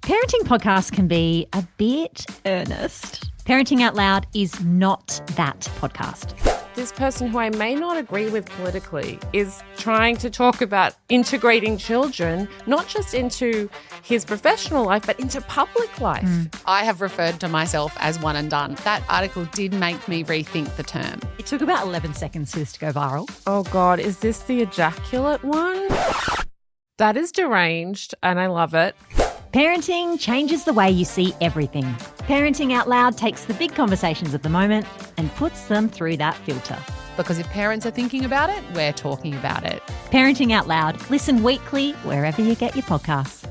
Parenting podcasts can be a bit earnest. Parenting Out Loud is not that podcast. This person who I may not agree with politically is trying to talk about integrating children, not just into his professional life, but into public life. I have referred to myself as one and done. That article did make me rethink the term. It took about 11 seconds for this to go viral. Oh God, is this the ejaculate one? That is deranged and I love it. Parenting changes the way you see everything. Parenting Out Loud takes the big conversations of the moment and puts them through that filter. Because if parents are thinking about it, we're talking about it. Parenting Out Loud. Listen weekly wherever you get your podcasts.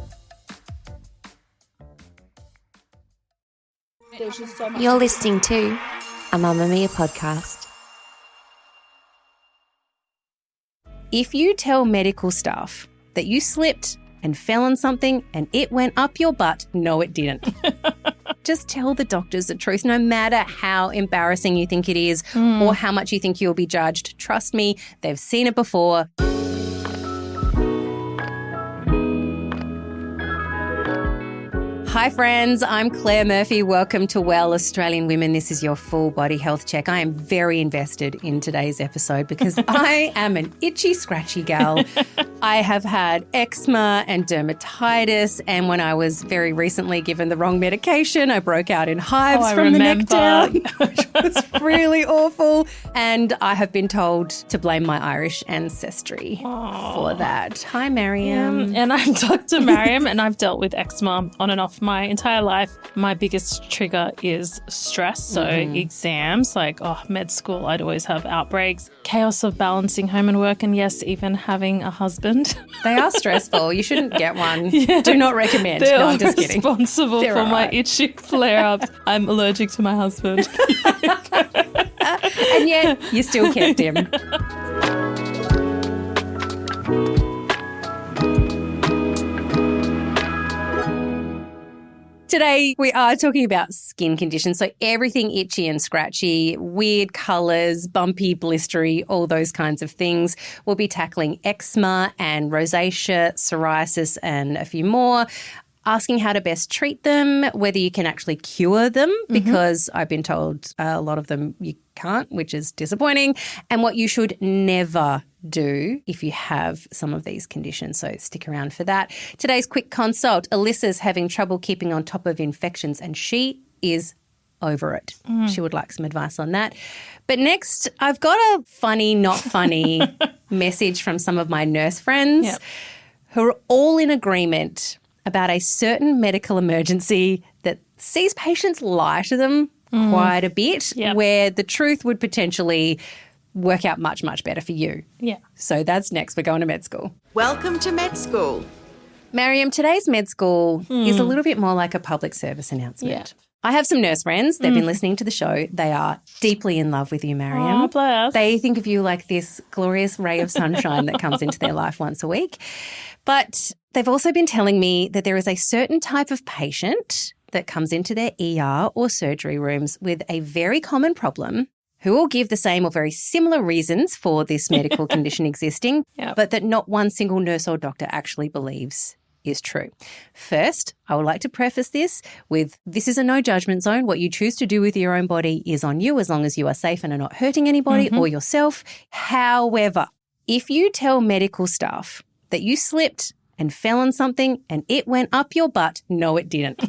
You're listening to a Mamma Mia podcast. If you tell medical staff that you slipped and fell on something and it went up your butt, no, it didn't. Just tell the doctors the truth, no matter how embarrassing you think it is or how much you think you'll be judged. Trust me, they've seen it before. Hi friends, I'm Claire Murphy. Welcome to Well Australian Women. This is your full body health check. I am very invested in today's episode because I am an itchy, scratchy gal. I have had eczema and dermatitis, and when I was very recently given the wrong medication, I broke out in hives from the neck down, which was really awful. And I have been told to blame my Irish ancestry for that. Hi, Mariam. And I'm Dr. Mariam, and I've dealt with eczema on and off my entire life. My biggest trigger is stress. So exams, like med school, I'd always have outbreaks, chaos of balancing home and work, and yes, even having a husband. They are stressful. You shouldn't get one. Yeah. Do not recommend. They're no, I'm just kidding. Responsible for my itchy flare-ups. I'm allergic to my husband. And yet you still kept him. Today, we are talking about skin conditions, so everything itchy and scratchy, weird colours, bumpy, blistery, all those kinds of things. We'll be tackling eczema and rosacea, psoriasis and a few more, asking how to best treat them, whether you can actually cure them, because I've been told a lot of them you can't, which is disappointing, and what you should never do if you have some of these conditions. So stick around for that. Today's quick consult. Alyssa's having trouble keeping on top of infections and she is over it. She would like some advice on that. But next, I've got a funny, not funny message from some of my nurse friends who are all in agreement about a certain medical emergency that sees patients lie to them quite a bit, where the truth would potentially work out much, much better for you. Yeah. So that's next. We're going to med school. Welcome to med school. Mariam, today's med school is a little bit more like a public service announcement. Yeah. I have some nurse friends. They've been listening to the show. They are deeply in love with you, Mariam. Oh, bless. They think of you like this glorious ray of sunshine that comes into their life once a week. But they've also been telling me that there is a certain type of patient that comes into their ER or surgery rooms with a very common problem, who will give the same or very similar reasons for this medical condition existing, but that not one single nurse or doctor actually believes is true. First, I would like to preface this with, this is a no judgment zone. What you choose to do with your own body is on you, as long as you are safe and are not hurting anybody or yourself. However, if you tell medical staff that you slipped and fell on something and it went up your butt, no, it didn't.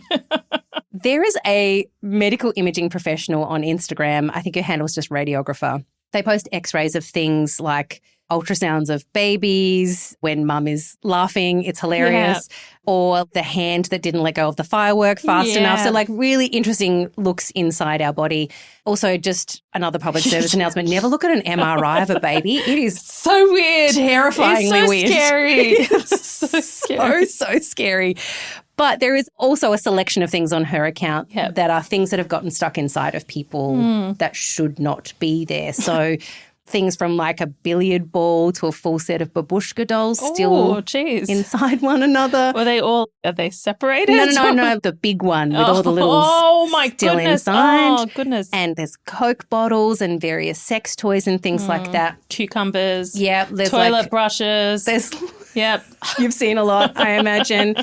There is a medical imaging professional on Instagram. I think her handle's just radiographer. They post x-rays of things like ultrasounds of babies when mum is laughing. It's hilarious. Or the hand that didn't let go of the firework fast enough. So like really interesting looks inside our body. Also just another public service announcement. Never look at an MRI of a baby. It is so weird. Terrifyingly weird. Scary. It's so scary. So scary. But there is also a selection of things on her account that are things that have gotten stuck inside of people that should not be there. So things from like a billiard ball to a full set of babushka dolls still inside one another. Are they separated? No. The big one with all the little still inside. Oh, goodness. And there's Coke bottles and various sex toys and things like that. Cucumbers. Yeah. There's toilet brushes. You've seen a lot, I imagine.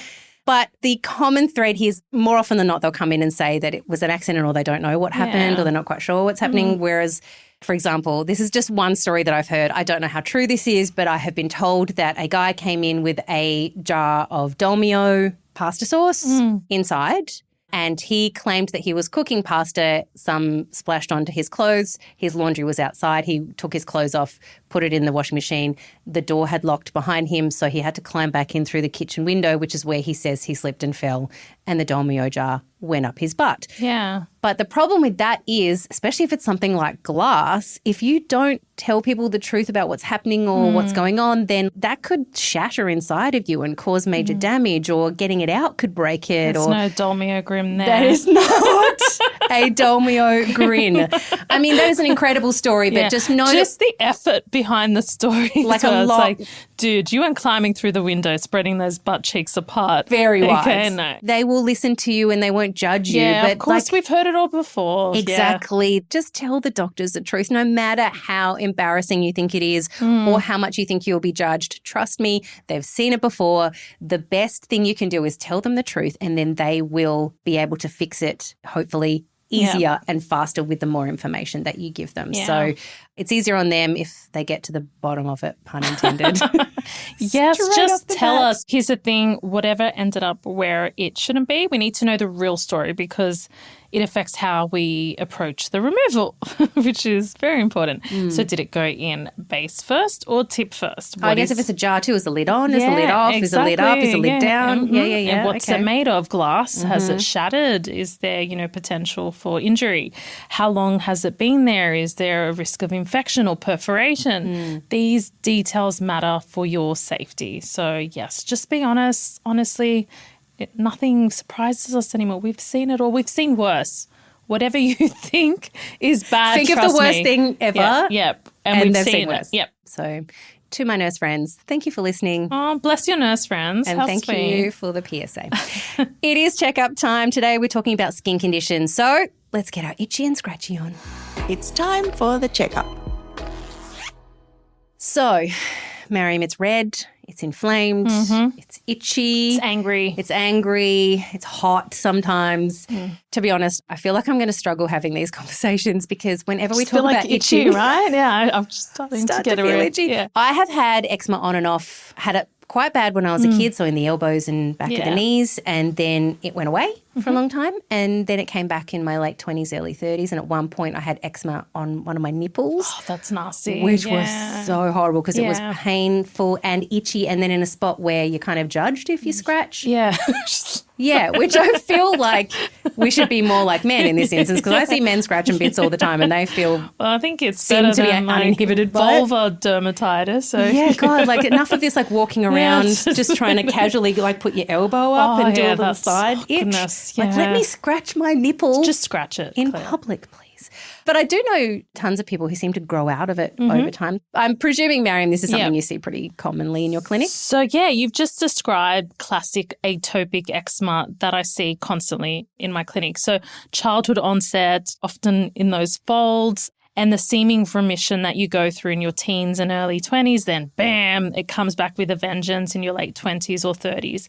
But the common thread here is more often than not, they'll come in and say that it was an accident or they don't know what happened or they're not quite sure what's happening. Whereas, for example, this is just one story that I've heard. I don't know how true this is, but I have been told that a guy came in with a jar of Dolmio pasta sauce inside. And he claimed that he was cooking pasta, some splashed onto his clothes. His laundry was outside. He took his clothes off, put it in the washing machine. The door had locked behind him, so he had to climb back in through the kitchen window, which is where he says he slipped and fell, and the Dolmio jar went up his butt. Yeah. But the problem with that is, especially if it's something like glass, if you don't tell people the truth about what's happening or what's going on, then that could shatter inside of you and cause major damage, or getting it out could break it. There's no Dolmio grin there. That is not a Dolmio grin. I mean, that is an incredible story, but just know just the effort behind the story. Like as well. a lot. It's like, dude, you weren't climbing through the window, spreading those butt cheeks apart. Very wise. Okay, no. They will listen to you and they won't judge you. Yeah, but of course, we've heard it all before. Exactly. Yeah. Just tell the doctors the truth, no matter how embarrassing you think it is or how much you think you'll be judged. Trust me, they've seen it before. The best thing you can do is tell them the truth, and then they will be able to fix it, hopefully easier and faster with the more information that you give them. Yeah. So it's easier on them if they get to the bottom of it, pun intended. Yes, Straight just off the tell bat. us. Here's the thing, whatever ended up where it shouldn't be, we need to know the real story because it affects how we approach the removal, which is very important. So did it go in base first or tip first? I guess if it's a jar too, is the lid on? Is the lid off? Is the lid up? Is the lid down? Yeah. And what's it made of? Glass? Has it shattered? Is there, potential for injury? How long has it been there? Is there a risk of infection or perforation? These details matter for your safety. So yes, just be honest. Honestly, nothing surprises us anymore. We've seen it all. We've seen worse. Whatever you think is bad, Think of the worst thing ever. Yep. And we've they've seen worse. it. Yep. So to my nurse friends, thank you for listening. Oh, bless your nurse friends. And How thank sweet. you for the PSA. It is checkup time. Today we're talking about skin conditions. So let's get our itchy and scratchy on. It's time for the checkup. So, Mariam, it's red, it's inflamed, it's itchy. It's angry. It's angry. It's hot sometimes. To be honest, I feel like I'm going to struggle having these conversations because whenever we talk feel about like itchy, right? Yeah, I'm just starting to get feel a itchy. Yeah. I have had eczema on and off, had it quite bad when I was a kid, so in the elbows and back of the knees, and then it went away for a long time, and then it came back in my late 20s, early 30s, and at one point I had eczema on one of my nipples. Oh, that's nasty. Which was so horrible because it was painful and itchy, and then in a spot where you're kind of judged if you scratch. Yeah. Yeah, which I feel like we should be more like men in this instance because I see men scratching bits all the time and they feel Well, I think it's seem better to be than uninhibited by it. vulva dermatitis. So yeah, God, like enough of this like walking around just trying to casually like put your elbow up and do a little side itch. Goodness, Like let me scratch my nipple just scratch it in Claire. public, please. But I do know tons of people who seem to grow out of it over time. I'm presuming, Mariam, this is something you see pretty commonly in your clinic. So, yeah, you've just described classic atopic eczema that I see constantly in my clinic. So childhood onset, often in those folds, and the seeming remission that you go through in your teens and early 20s, then bam, it comes back with a vengeance in your late 20s or 30s.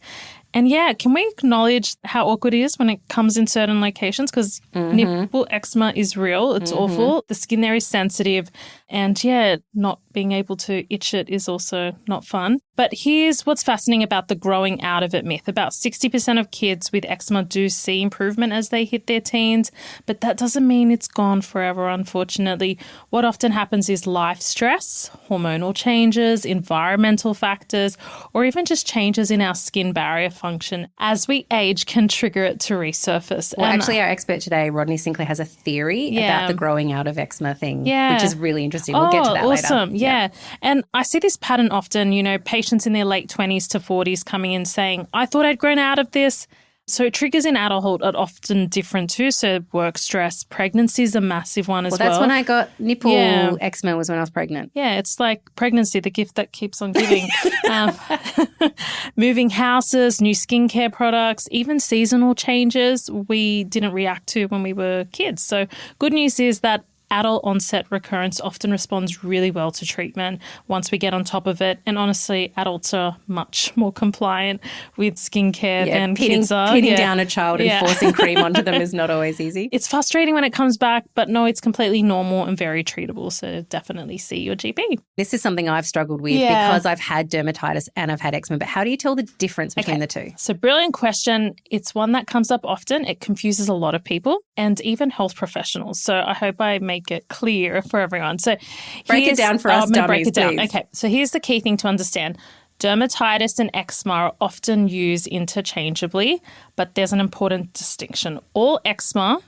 And yeah, can we acknowledge how awkward it is when it comes in certain locations? Because nipple eczema is real. It's awful. The skin there is sensitive. And yeah, not being able to itch it is also not fun. But here's what's fascinating about the growing out of it myth. About 60% of kids with eczema do see improvement as they hit their teens, but that doesn't mean it's gone forever, unfortunately. What often happens is life stress, hormonal changes, environmental factors, or even just changes in our skin barrier function as we age can trigger it to resurface. Well, actually, our expert today, Rodney Sinclair, has a theory about the growing out of eczema thing, which is really interesting. We'll get to that later. Awesome. Yeah. And I see this pattern often, patients in their late 20s to 40s coming in saying, I thought I'd grown out of this. So triggers in adulthood are often different too. So work stress, pregnancy is a massive one as well. Well, that's when I got nipple eczema was when I was pregnant. Yeah, it's like pregnancy, the gift that keeps on giving. Moving houses, new skincare products, even seasonal changes we didn't react to when we were kids. So good news is that adult onset recurrence often responds really well to treatment once we get on top of it. And honestly, adults are much more compliant with skincare than kids are. Pinning down a child and forcing cream onto them is not always easy. It's frustrating when it comes back, but no, it's completely normal and very treatable. So definitely see your GP. This is something I've struggled with because I've had dermatitis and I've had eczema. But how do you tell the difference between the two? So brilliant question. It's one that comes up often. It confuses a lot of people and even health professionals. So I hope I make it clear for everyone. So break it down for us dummies, break it down. please. Okay, so here's the key thing to understand. Dermatitis and eczema are often used interchangeably, but there's an important distinction. All eczema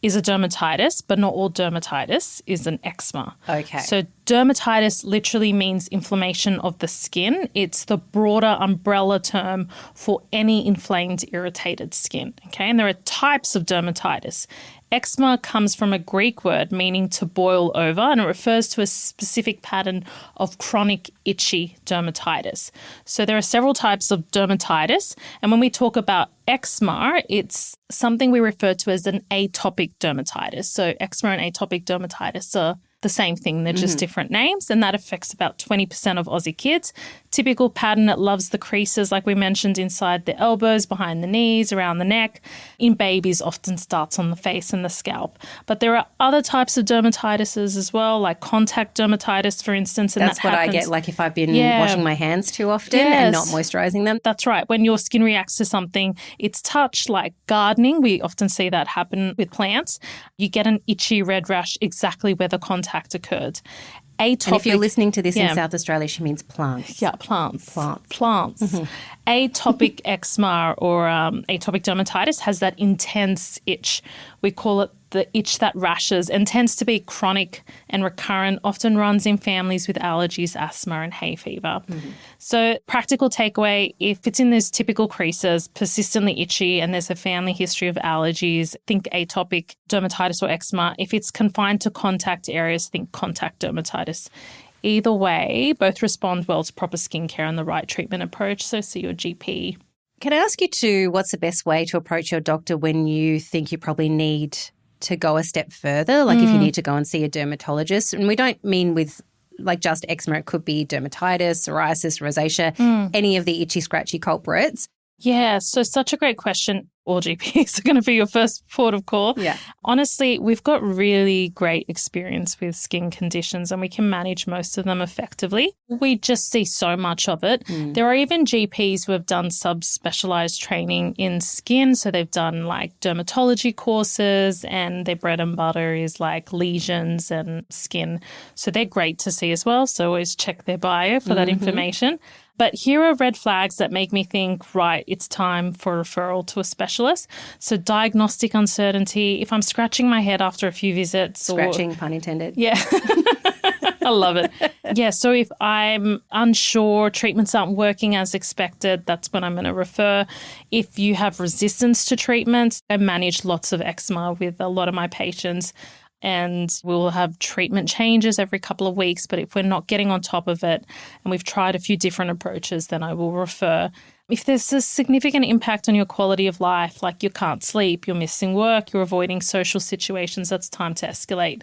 is a dermatitis, but not all dermatitis is an eczema. Okay. So dermatitis literally means inflammation of the skin. It's the broader umbrella term for any inflamed, irritated skin. Okay, and there are types of dermatitis. Eczema comes from a Greek word meaning to boil over, and it refers to a specific pattern of chronic itchy dermatitis. So there are several types of dermatitis, and when we talk about eczema, it's something we refer to as an atopic dermatitis. So eczema and atopic dermatitis are the same thing. They're just different names, and that affects about 20% of Aussie kids. Typical pattern, it loves the creases, like we mentioned, inside the elbows, behind the knees, around the neck. In babies, often starts on the face and the scalp. But there are other types of dermatitises as well, like contact dermatitis, for instance. And that's what happens. I get, like if I've been washing my hands too often and not moisturising them. That's right. When your skin reacts to something, it's touch, like gardening. We often see that happen with plants. You get an itchy red rash exactly where the contact occurred. Atopic, and if you're listening to this in South Australia, she means plants. Yeah, plants. Atopic eczema or atopic dermatitis has that intense itch. We call it the itch that rashes and tends to be chronic and recurrent, often runs in families with allergies, asthma and hay fever. So practical takeaway, if it's in those typical creases, persistently itchy and there's a family history of allergies, think atopic dermatitis or eczema. If it's confined to contact areas, think contact dermatitis. Either way, both respond well to proper skincare and the right treatment approach, so see your GP. Can I ask you too, what's the best way to approach your doctor when you think you probably need to go a step further, like if you need to go and see a dermatologist? And we don't mean with like just eczema, it could be dermatitis, psoriasis, rosacea, any of the itchy, scratchy culprits. Yeah, so such a great question. All GPs are going to be your first port of call. Yeah. Honestly, we've got really great experience with skin conditions and we can manage most of them effectively. We just see so much of it. There are even GPs who have done subspecialized training in skin. So they've done like dermatology courses and their bread and butter is like lesions and skin. So they're great to see as well. So always check their bio for that information. But here are red flags that make me think, right, it's time for referral to a specialist. So diagnostic uncertainty, if I'm scratching my head after a few visits. Scratching, pun intended. Yeah. I love it. Yeah, so if I'm unsure, treatments aren't working as expected, that's when I'm going to refer. If you have resistance to treatments, I manage lots of eczema with a lot of my patients. And we'll have treatment changes every couple of weeks. But if we're not getting on top of it and we've tried a few different approaches, then I will refer. If there's a significant impact on your quality of life, like you can't sleep, you're missing work, you're avoiding social situations, that's time to escalate.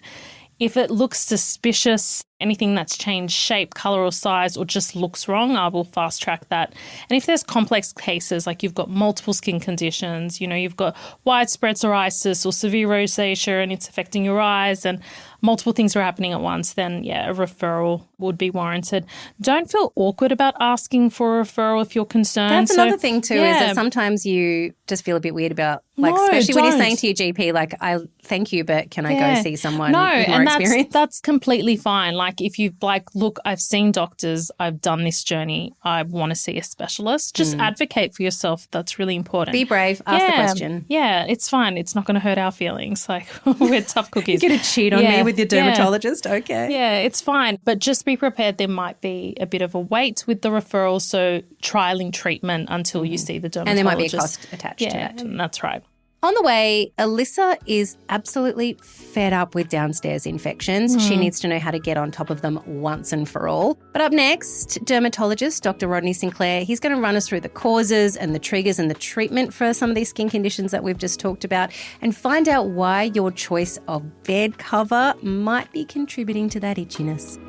If it looks suspicious, anything that's changed shape, colour or size or just looks wrong, I will fast track that. And if there's complex cases, like you've got multiple skin conditions, you know, you've got widespread psoriasis or severe rosacea and it's affecting your eyes and multiple things are happening at once, then yeah, a referral would be warranted. Don't feel awkward about asking for a referral if you're concerned. That's another thing too, is that sometimes you just feel a bit weird about, like, No, especially when you're don't. saying to your GP, like, I thank you, but can I go see someone No, with more and experience? that's completely fine. Like if you like, look, I've seen doctors, I've done this journey, I want to see a specialist. Just advocate for yourself. That's really important. Be brave. Ask the question. Yeah, it's fine. It's not going to hurt our feelings. Like we're tough cookies. You're going to cheat on me with your Yeah. dermatologist? Okay. Yeah, it's fine. But just be prepared. There might be a bit of a wait with the referral. So trialing treatment until you see the dermatologist. And there might be a cost attached to that. That's right. On the way, Alyssa is absolutely fed up with downstairs infections. She needs to know how to get on top of them once and for all. But up next, dermatologist Dr. Rodney Sinclair, he's going to run us through the causes and the triggers and the treatment for some of these skin conditions that we've just talked about and find out why your choice of bed cover might be contributing to that itchiness.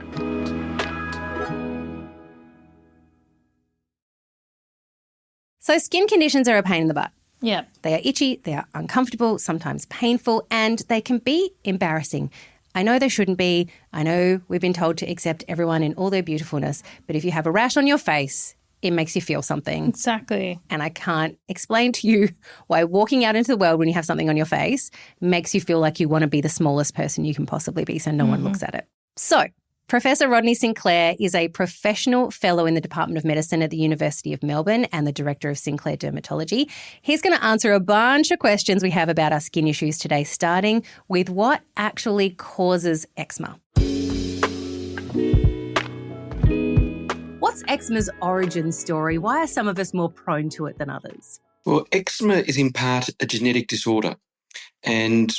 So skin conditions are a pain in the butt. Yeah. They are itchy, they are uncomfortable, sometimes painful, and they can be embarrassing. I know they shouldn't be. I know we've been told to accept everyone in all their beautifulness, but if you have a rash on your face, it makes you feel something. Exactly. And I can't explain to you why walking out into the world when you have something on your face makes you feel like you want to be the smallest person you can possibly be so no one looks at it. So, Professor Rodney Sinclair is a professional fellow in the Department of Medicine at the University of Melbourne and the director of Sinclair Dermatology. He's going to answer a bunch of questions we have about our skin issues today, starting with what actually causes eczema. What's eczema's origin story? Why are some of us more prone to it than others? Well, eczema is in part a genetic disorder. And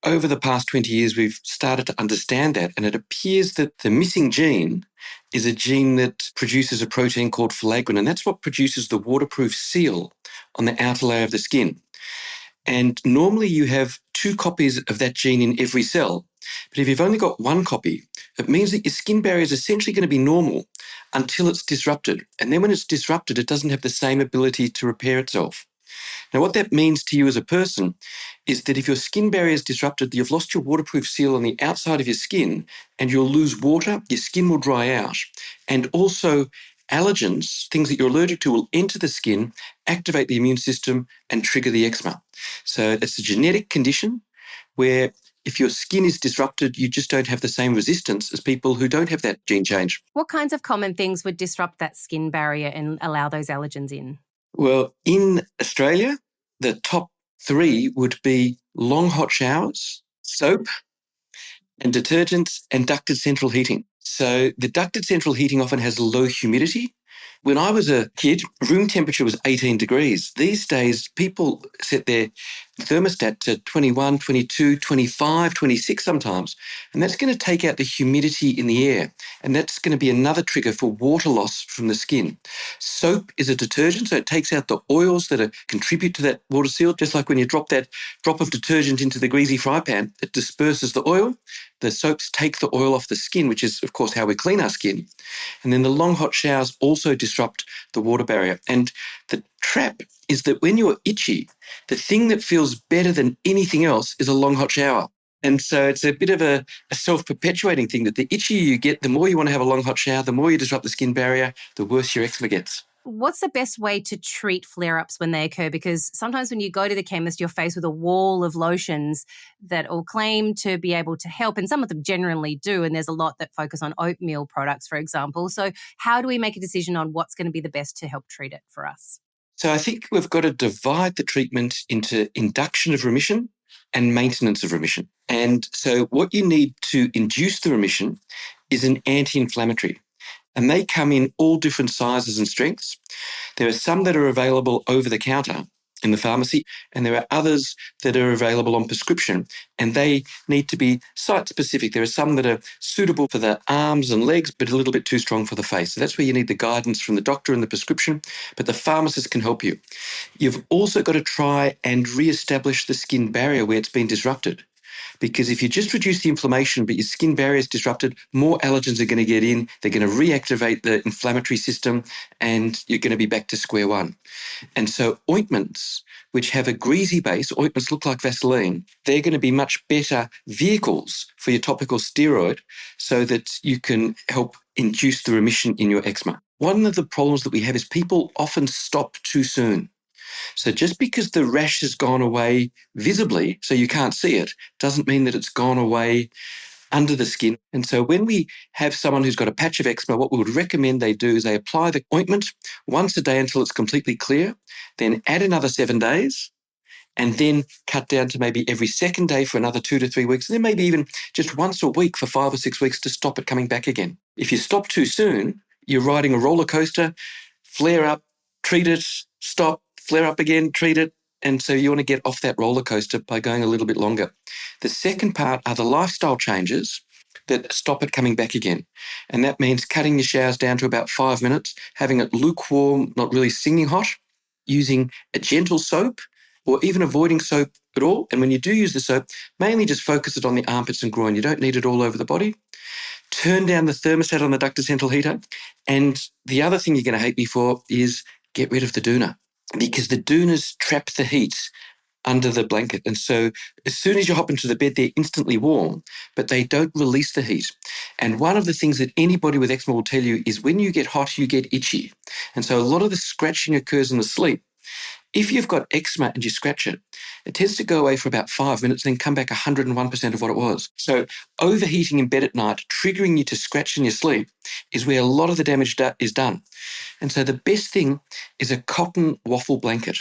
over the past 20 years, we've started to understand that. And it appears that the missing gene is a gene that produces a protein called filaggrin. And that's what produces the waterproof seal on the outer layer of the skin. And normally you have 2 copies of that gene in every cell. But if you've only got 1 copy, it means that your skin barrier is essentially going to be normal until it's disrupted. And then when it's disrupted, it doesn't have the same ability to repair itself. Now, what that means to you as a person is that if your skin barrier is disrupted, you've lost your waterproof seal on the outside of your skin and you'll lose water, your skin will dry out. And also allergens, things that you're allergic to, will enter the skin, activate the immune system and trigger the eczema. So it's a genetic condition where if your skin is disrupted, you just don't have the same resistance as people who don't have that gene change. What kinds of common things would disrupt that skin barrier and allow those allergens in? Well, in Australia, the top 3 would be long hot showers, soap, and detergents, and ducted central heating. So the ducted central heating often has low humidity. When I was a kid, room temperature was 18 degrees. These days, people set their thermostat to 21, 22, 25, 26 sometimes. And that's going to take out the humidity in the air. And that's going to be another trigger for water loss from the skin. Soap is a detergent, so it takes out the oils that contribute to that water seal. Just like when you drop that drop of detergent into the greasy fry pan, it disperses the oil. The soaps take the oil off the skin, which is, of course, how we clean our skin. And then the long hot showers also disrupt the water barrier. And the trap is that when you're itchy, the thing that feels better than anything else is a long hot shower. And so it's a bit of a self-perpetuating thing that the itchier you get, the more you want to have a long hot shower, the more you disrupt the skin barrier, the worse your eczema gets. What's the best way to treat flare-ups when they occur? Because sometimes when you go to the chemist, you're faced with a wall of lotions that all claim to be able to help, and some of them generally do, and there's a lot that focus on oatmeal products, for example. So how do we make a decision on what's going to be the best to help treat it for us? So I think we've got to divide the treatment into induction of remission and maintenance of remission. And so what you need to induce the remission is an anti-inflammatory. And they come in all different sizes and strengths. There are some that are available over the counter in the pharmacy, and there are others that are available on prescription, and they need to be site-specific. There are some that are suitable for the arms and legs, but a little bit too strong for the face. So that's where you need the guidance from the doctor and the prescription, but the pharmacist can help you. You've also got to try and re-establish the skin barrier where it's been disrupted. Because if you just reduce the inflammation but your skin barrier is disrupted, more allergens are going to get in, they're going to reactivate the inflammatory system, and you're going to be back to square one. And so ointments, which have a greasy base, ointments look like Vaseline, they're going to be much better vehicles for your topical steroid so that you can help induce the remission in your eczema. One of the problems that we have is people often stop too soon. So just because the rash has gone away visibly, so you can't see it, doesn't mean that it's gone away under the skin. And so when we have someone who's got a patch of eczema, what we would recommend they do is they apply the ointment once a day until it's completely clear, then add another 7 days, and then cut down to maybe every second day for another 2 to 3 weeks, and then maybe even just once a week for 5 or 6 weeks to stop it coming back again. If you stop too soon, you're riding a roller coaster, flare up, treat it, stop, flare up again, treat it, And so you want to get off that roller coaster by going a little bit longer. The second part are the lifestyle changes that stop it coming back again. And that means cutting your showers down to about 5 minutes, having it lukewarm, not really stinging hot, using a gentle soap, or even avoiding soap at all. And when you do use the soap, mainly just focus it on the armpits and groin. You don't need it all over the body. Turn down the thermostat on the ducted central heater. And the other thing you're going to hate me for is get rid of the doona, because the doonas trap the heat under the blanket. And so as soon as you hop into the bed, they're instantly warm, but they don't release the heat. And one of the things that anybody with eczema will tell you is when you get hot, you get itchy. And so a lot of the scratching occurs in the sleep. If you've got eczema and you scratch it, it tends to go away for about 5 minutes, then come back 101% of what it was. So overheating in bed at night, triggering you to scratch in your sleep, is where a lot of the damage is done. And so the best thing is a cotton waffle blanket,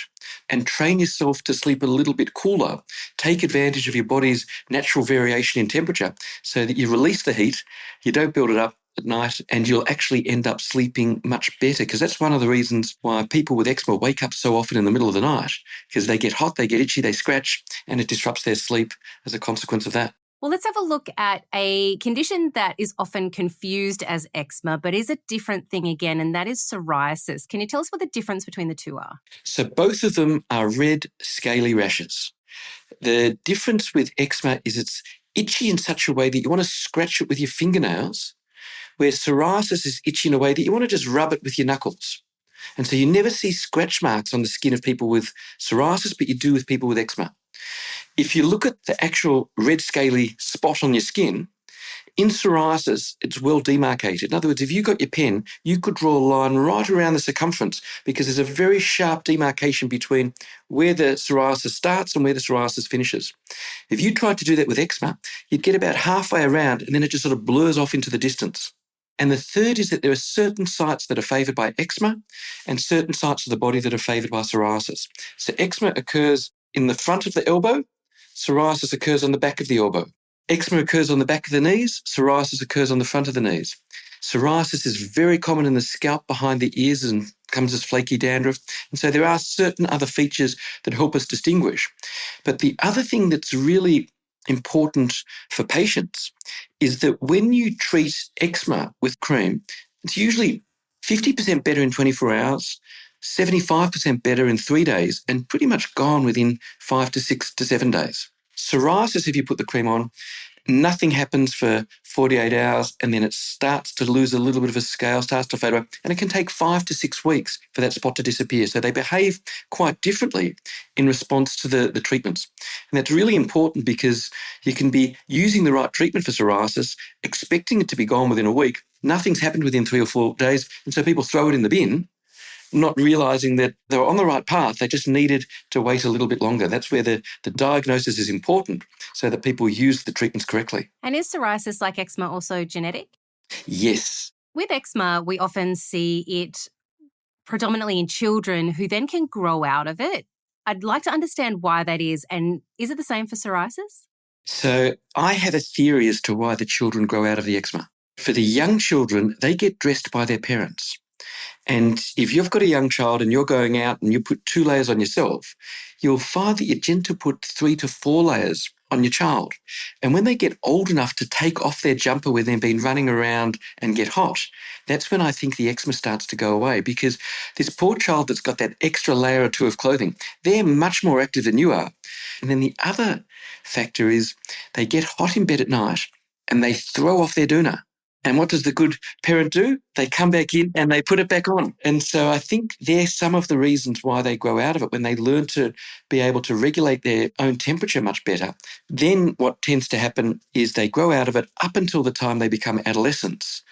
and train yourself to sleep a little bit cooler. Take advantage of your body's natural variation in temperature so that you release the heat, you don't build it up at night, and you'll actually end up sleeping much better, because that's one of the reasons why people with eczema wake up so often in the middle of the night, because they get hot, they get itchy, they scratch, and it disrupts their sleep as a consequence of that. Well, let's have a look at a condition that is often confused as eczema, but is a different thing again, and that is psoriasis. Can you tell us what the difference between the two are? So both of them are red, scaly rashes. The difference with eczema is it's itchy in such a way that you want to scratch it with your fingernails, where psoriasis is itchy in a way that you want to just rub it with your knuckles. And so you never see scratch marks on the skin of people with psoriasis, but you do with people with eczema. If you look at the actual red scaly spot on your skin, in psoriasis, it's well demarcated. In other words, if you got your pen, you could draw a line right around the circumference, because there's a very sharp demarcation between where the psoriasis starts and where the psoriasis finishes. If you tried to do that with eczema, you'd get about halfway around and then it just sort of blurs off into the distance. And the third is that there are certain sites that are favoured by eczema and certain sites of the body that are favoured by psoriasis. So eczema occurs in the front of the elbow, psoriasis occurs on the back of the elbow. Eczema occurs on the back of the knees, psoriasis occurs on the front of the knees. Psoriasis is very common in the scalp behind the ears and comes as flaky dandruff. And so there are certain other features that help us distinguish. But the other thing that's really important for patients is that when you treat eczema with cream, it's usually 50% better in 24 hours, 75% better in 3 days, and pretty much gone within 5 to 6 to 7 days. Psoriasis, if you put the cream on, nothing happens for 48 hours, and then it starts to lose a little bit of a scale, starts to fade away, and it can take 5 to 6 weeks for that spot to disappear. So they behave quite differently in response to the treatments. And that's really important, because you can be using the right treatment for psoriasis, expecting it to be gone within a week. Nothing's happened within 3 or 4 days, and so people throw it in the bin, not realising that they were on the right path. They just needed to wait a little bit longer. That's where the diagnosis is important, so that people use the treatments correctly. And is psoriasis, like eczema, also genetic? Yes. With eczema, we often see it predominantly in children who then can grow out of it. I'd like to understand why that is, and is it the same for psoriasis? So I have a theory as to why the children grow out of the eczema. For the young children, they get dressed by their parents. And if you've got a young child and you're going out and you put 2 layers on yourself, you'll find that you tend to put 3 to 4 layers on your child. And when they get old enough to take off their jumper when they've been running around and get hot, that's when I think the eczema starts to go away, because this poor child that's got that extra layer or 2 of clothing, they're much more active than you are. And then the other factor is they get hot in bed at night and they throw off their doona. And what does the good parent do? They come back in and they put it back on. And so I think they're some of the reasons why they grow out of it. When they learn to be able to regulate their own temperature much better, then what tends to happen is they grow out of it up until the time they become adolescents.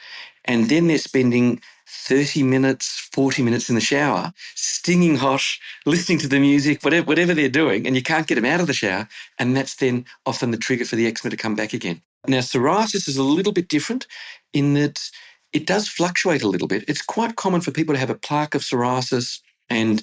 And then they're spending 30 minutes, 40 minutes in the shower, stinging hot, listening to the music, whatever they're doing, and you can't get them out of the shower. And that's then often the trigger for the eczema to come back again. Now, psoriasis is a little bit different in that it does fluctuate a little bit. It's quite common for people to have a plaque of psoriasis, and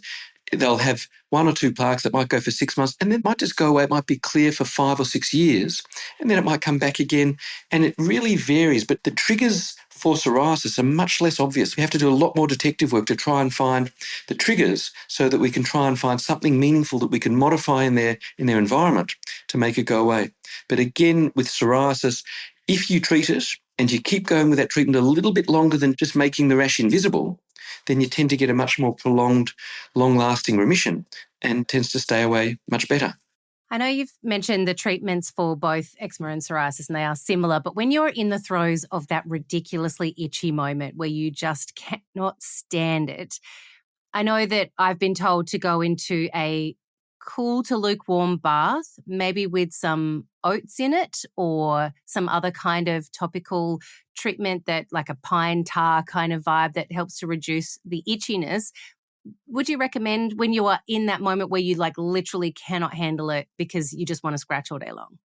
they'll have 1 or 2 plaques that might go for 6 months, and then it might just go away. It might be clear for 5 or 6 years, and then it might come back again. And it really varies. But the triggers for psoriasis are much less obvious. We have to do a lot more detective work to try and find the triggers so that we can try and find something meaningful that we can modify in their environment to make it go away. But again, with psoriasis, if you treat it and you keep going with that treatment a little bit longer than just making the rash invisible, then you tend to get a much more prolonged, long-lasting remission and tends to stay away much better. I know you've mentioned the treatments for both eczema and psoriasis, and they are similar, but when you're in the throes of that ridiculously itchy moment where you just cannot stand it, I know that I've been told to go into a cool to lukewarm bath, maybe with some oats in it or some other kind of topical treatment that like a pine tar kind of vibe that helps to reduce the itchiness. Would you recommend when you are in that moment where you like literally cannot handle it because you just want to scratch all day long?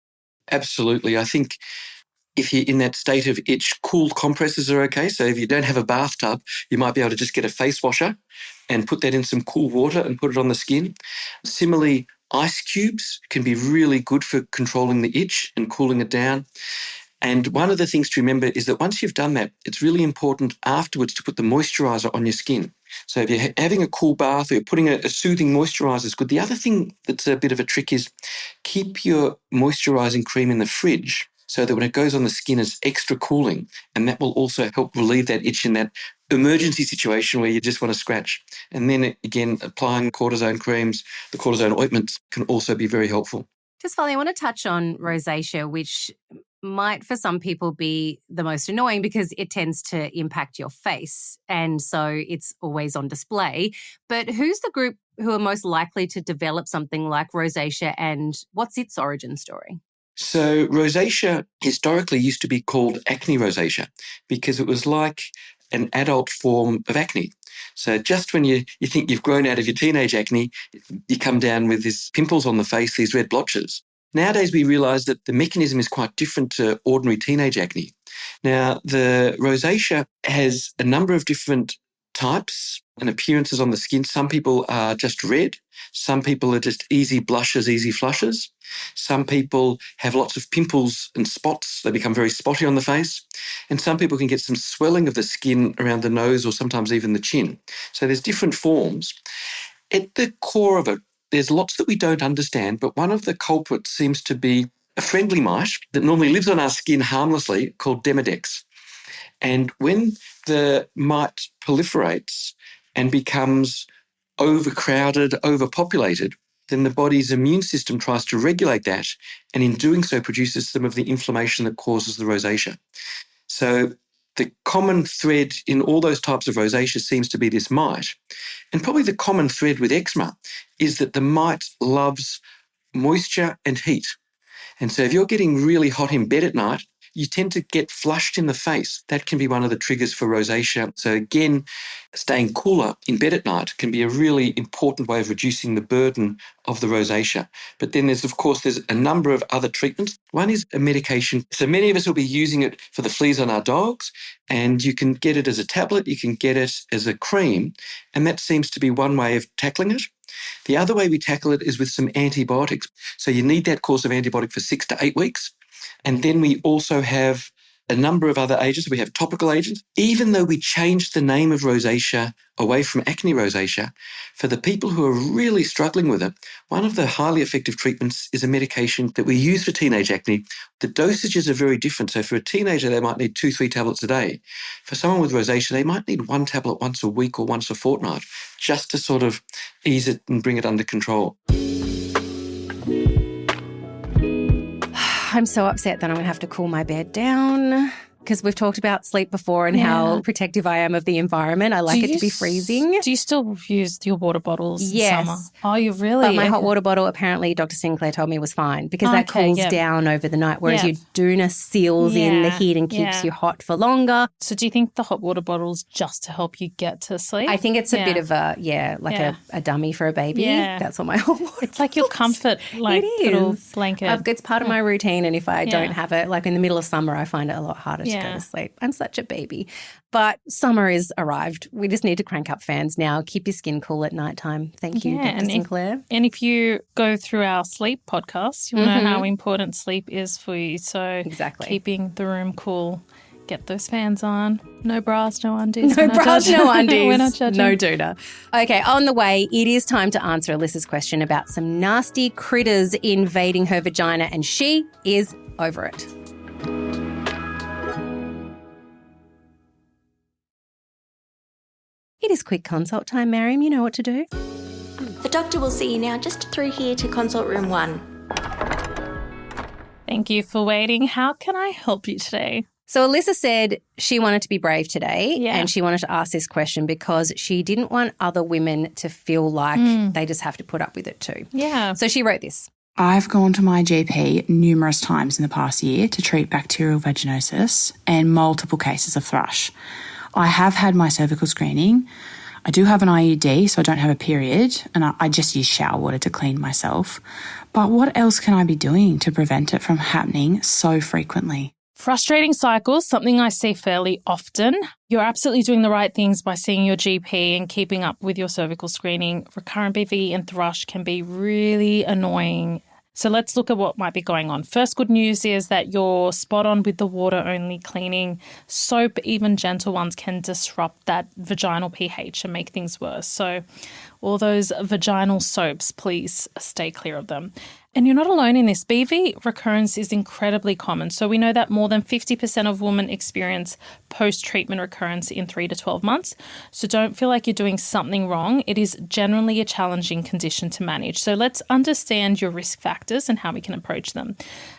Absolutely. I think if you're in that state of itch, cool compresses are okay. So if you don't have a bathtub, you might be able to just get a face washer and put that in some cool water and put it on the skin. Similarly, ice cubes can be really good for controlling the itch and cooling it down. And one of the things to remember is that once you've done that, it's really important afterwards to put the moisturiser on your skin. So if you're having a cool bath or you're putting a soothing moisturiser is good. The other thing that's a bit of a trick is keep your moisturising cream in the fridge so that when it goes on the skin, it's extra cooling. And that will also help relieve that itch in that emergency situation where you just want to scratch. And then again, applying cortisone creams, the cortisone ointments can also be very helpful. Just finally, I want to touch on rosacea, which might for some people be the most annoying because it tends to impact your face and so it's always on display. But who's the group who are most likely to develop something like rosacea and what's its origin story? So rosacea historically used to be called acne rosacea because it was like an adult form of acne. So just when you think you've grown out of your teenage acne, you come down with these pimples on the face, these red blotches. Nowadays, we realise that the mechanism is quite different to ordinary teenage acne. Now, the rosacea has a number of different types and appearances on the skin. Some people are just red. Some people are just easy blushes, easy flushes. Some people have lots of pimples and spots. They become very spotty on the face. And some people can get some swelling of the skin around the nose or sometimes even the chin. So there's different forms. At the core of it, there's lots that we don't understand, but one of the culprits seems to be a friendly mite that normally lives on our skin harmlessly called Demodex. And when the mite proliferates and becomes overcrowded, overpopulated, then the body's immune system tries to regulate that and in doing so produces some of the inflammation that causes the rosacea. So the common thread in all those types of rosacea seems to be this mite. And probably the common thread with eczema is that the mite loves moisture and heat. And so if you're getting really hot in bed at night, you tend to get flushed in the face. That can be one of the triggers for rosacea. So again, staying cooler in bed at night can be a really important way of reducing the burden of the rosacea. But then there's a number of other treatments. One is a medication. So many of us will be using it for the fleas on our dogs, and you can get it as a tablet, you can get it as a cream, and that seems to be one way of tackling it. The other way we tackle it is with some antibiotics. So you need that course of antibiotic for 6 to 8 weeks. And then we also have a number of other agents. We have topical agents. Even though we changed the name of rosacea away from acne rosacea, for the people who are really struggling with it, one of the highly effective treatments is a medication that we use for teenage acne. The dosages are very different. So for a teenager, they might need 2-3 tablets a day. For someone with rosacea, they might need 1 tablet once a week or once a fortnight, just to sort of ease it and bring it under control. I'm so upset that I'm going to have to cool my bed down because we've talked about sleep before and how protective I am of the environment. I like it to be freezing. Do you still use your water bottles in Yes. summer? Oh, you really? But my hot water bottle, apparently Dr. Sinclair told me was fine because that cools down over the night, whereas your doona seals in the heat and keeps you hot for longer. So do you think the hot water bottle's just to help you get to sleep? I think it's a bit of a dummy for a baby. Yeah. That's what my hot water It's like your comfort, like little blanket. It's part of my routine, and if I don't have it, like in the middle of summer, I find it a lot harder to go to sleep. I'm such a baby. But summer is arrived. We just need to crank up fans now. Keep your skin cool at nighttime. Thank you, Dr. Sinclair. And if you go through our sleep podcast, you'll know how important sleep is for you. So exactly, keeping the room cool Get those fans on. No bras, no undies. No bras, no undies. We're not judging. No doona. Okay, on the way, it is time to answer Alyssa's question about some nasty critters invading her vagina, and she is over it. It is quick consult time, Mariam. You know what to do. The doctor will see you now just through here to consult room 1. Thank you for waiting. How can I help you today? So Alyssa said she wanted to be brave today Yeah. and she wanted to ask this question because she didn't want other women to feel like they just have to put up with it too. Yeah. So she wrote this. I've gone to my GP numerous times in the past year to treat bacterial vaginosis and multiple cases of thrush. I have had my cervical screening. I do have an IUD, so I don't have a period, and I just use shower water to clean myself. But what else can I be doing to prevent it from happening so frequently? Frustrating cycles, something I see fairly often. You're absolutely doing the right things by seeing your GP and keeping up with your cervical screening. Recurrent BV and thrush can be really annoying. So let's look at what might be going on. First good news is that you're spot on with the water-only cleaning. Soap, even gentle ones, can disrupt that vaginal pH and make things worse. So all those vaginal soaps, please stay clear of them. And you're not alone in this. BV recurrence is incredibly common. So we know that more than 50% of women experience post-treatment recurrence in 3 to 12 months. So don't feel like you're doing something wrong. It is generally a challenging condition to manage. So let's understand your risk factors and how we can approach them.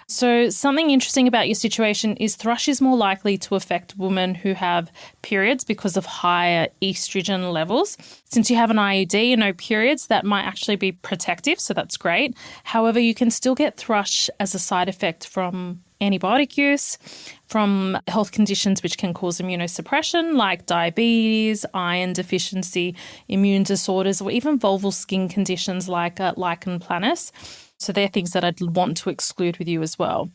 So something interesting about your situation is thrush is more likely to affect women who have periods because of higher estrogen levels. Since you have an IUD and no periods, that might actually be protective, so that's great. However, you can still get thrush as a side effect from antibiotic use, from health conditions which can cause immunosuppression like diabetes, iron deficiency, immune disorders, or even vulval skin conditions like lichen planus. So they're things that I'd want to exclude with you as well.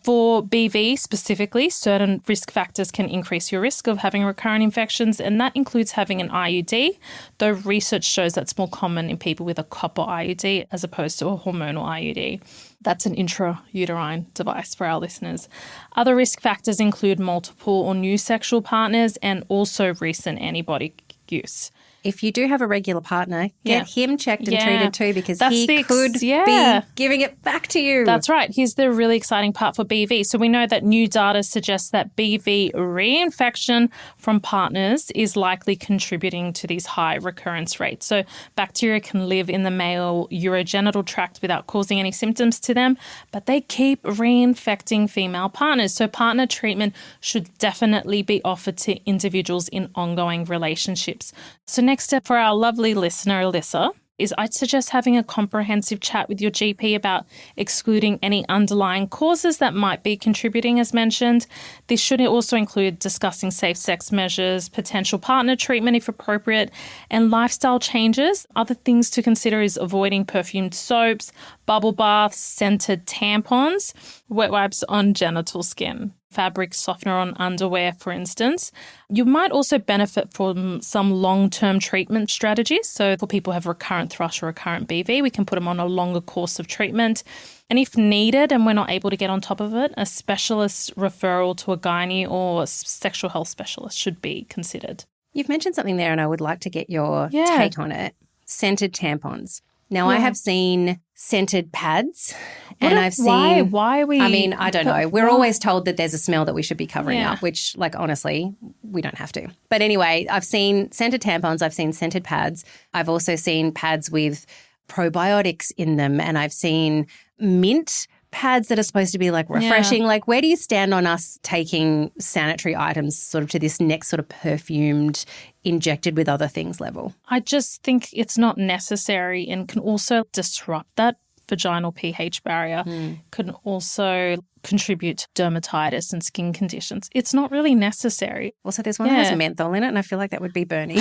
For BV specifically, certain risk factors can increase your risk of having recurrent infections, and that includes having an IUD, though research shows that's more common in people with a copper IUD as opposed to a hormonal IUD. That's an intrauterine device for our listeners. Other risk factors include multiple or new sexual partners and also recent antibiotic use. If you do have a regular partner, get him checked and treated too, because that's he could be giving it back to you. That's right. Here's the really exciting part for BV. So we know that new data suggests that BV reinfection from partners is likely contributing to these high recurrence rates. So bacteria can live in the male urogenital tract without causing any symptoms to them, but they keep reinfecting female partners. So partner treatment should definitely be offered to individuals in ongoing relationships. So next step for our lovely listener, Alyssa, is I'd suggest having a comprehensive chat with your GP about excluding any underlying causes that might be contributing, as mentioned. This should also include discussing safe sex measures, potential partner treatment if appropriate, and lifestyle changes. Other things to consider is avoiding perfumed soaps, bubble baths, scented tampons, wet wipes on genital skin, fabric softener on underwear, for instance. You might also benefit from some long-term treatment strategies. So for people who have recurrent thrush or recurrent BV, we can put them on a longer course of treatment. And if needed and we're not able to get on top of it, a specialist referral to a gynae or sexual health specialist should be considered. You've mentioned something there and I would like to get your take on it. Scented tampons. Now, I have seen scented pads and I've seen... Why are we... I mean, I don't know. We're always told that there's a smell that we should be covering up, which, like, honestly, we don't have to. But anyway, I've seen scented tampons. I've seen scented pads. I've also seen pads with probiotics in them, and I've seen mint pads that are supposed to be like refreshing. Like, where do you stand on us taking sanitary items sort of to this next sort of perfumed, injected with other things level? I just think it's not necessary and can also disrupt that vaginal pH barrier, can also contribute to dermatitis and skin conditions. It's not really necessary. Also, there's one that has menthol in it and I feel like that would be burning.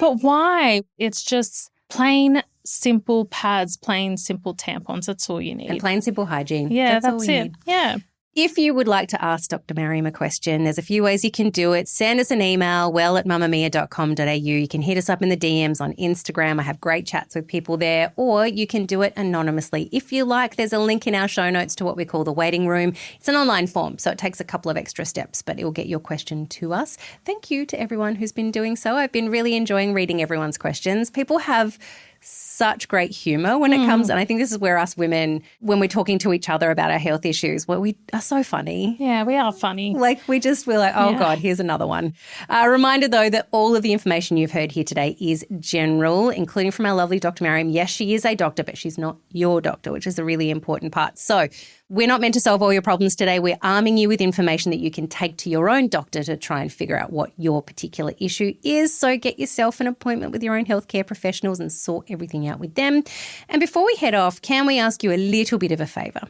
But why? It's just plain simple pads, plain simple tampons. That's all you need. And plain simple hygiene. Yeah, that's all we it. need. Yeah. If you would like to ask Dr. Mariam a question, there's a few ways you can do it. Send us an email, well@mamamia.com.au. You can hit us up in the DMs on Instagram. I have great chats with people there. Or you can do it anonymously. If you like, there's a link in our show notes to what we call the waiting room. It's an online form, so it takes a couple of extra steps, but it will get your question to us. Thank you to everyone who's been doing so. I've been really enjoying reading everyone's questions. People have such great humour when it comes, and I think this is where us women, when we're talking to each other about our health issues, well, we are so funny. Yeah, we are funny. Like we're like, oh God, here's another one. A reminder though that all of the information you've heard here today is general, including from our lovely Dr. Mariam. Yes, she is a doctor, but she's not your doctor, which is a really important part. So we're not meant to solve all your problems today. We're arming you with information that you can take to your own doctor to try and figure out what your particular issue is. So get yourself an appointment with your own healthcare professionals and sort everything out with them. And before we head off, can we ask you a little bit of a favour?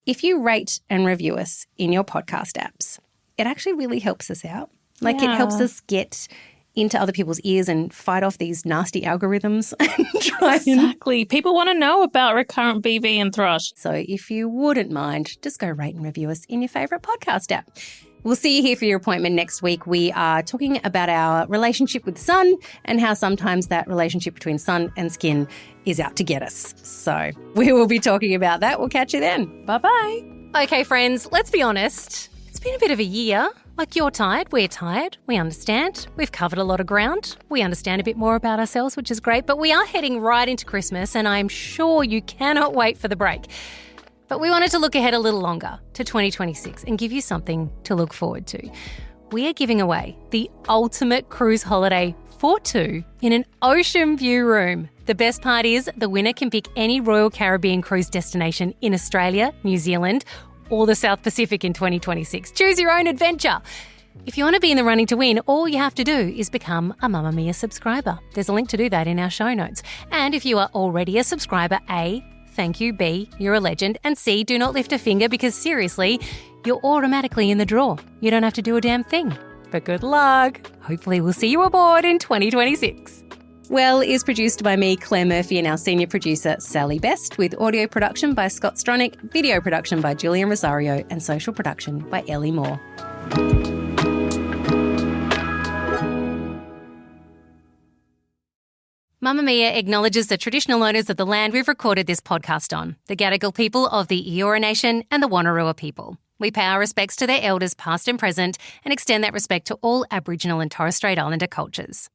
If you rate and review us in your podcast apps, it actually really helps us out. Like it helps us get into other people's ears and fight off these nasty algorithms. Exactly. People want to know about recurrent BV and thrush. So if you wouldn't mind, just go rate and review us in your favourite podcast app. We'll see you here for your appointment next week. We are talking about our relationship with the sun and how sometimes that relationship between sun and skin is out to get us. So we will be talking about that. We'll catch you then. Bye-bye. Okay, friends, let's be honest. It's been a bit of a year. Like you're tired, we're tired, we understand. We've covered a lot of ground. We understand a bit more about ourselves, which is great. But we are heading right into Christmas and I'm sure you cannot wait for the break. But we wanted to look ahead a little longer to 2026 and give you something to look forward to. We are giving away the ultimate cruise holiday for two in an ocean view room. The best part is the winner can pick any Royal Caribbean cruise destination in Australia, New Zealand, or the South Pacific in 2026. Choose your own adventure. If you want to be in the running to win, all you have to do is become a Mamma Mia subscriber. There's a link to do that in our show notes. And if you are already a subscriber, A, thank you, B, you're a legend, and C, do not lift a finger because seriously, you're automatically in the draw. You don't have to do a damn thing. But good luck. Hopefully we'll see you aboard in 2026. Well is produced by me, Claire Murphy, and our senior producer, Sally Best, with audio production by Scott Stronach, video production by Julian Rosario, and social production by Ellie Moore. Mamma Mia acknowledges the traditional owners of the land we've recorded this podcast on, the Gadigal people of the Eora Nation and the Wonnarua people. We pay our respects to their elders past and present and extend that respect to all Aboriginal and Torres Strait Islander cultures.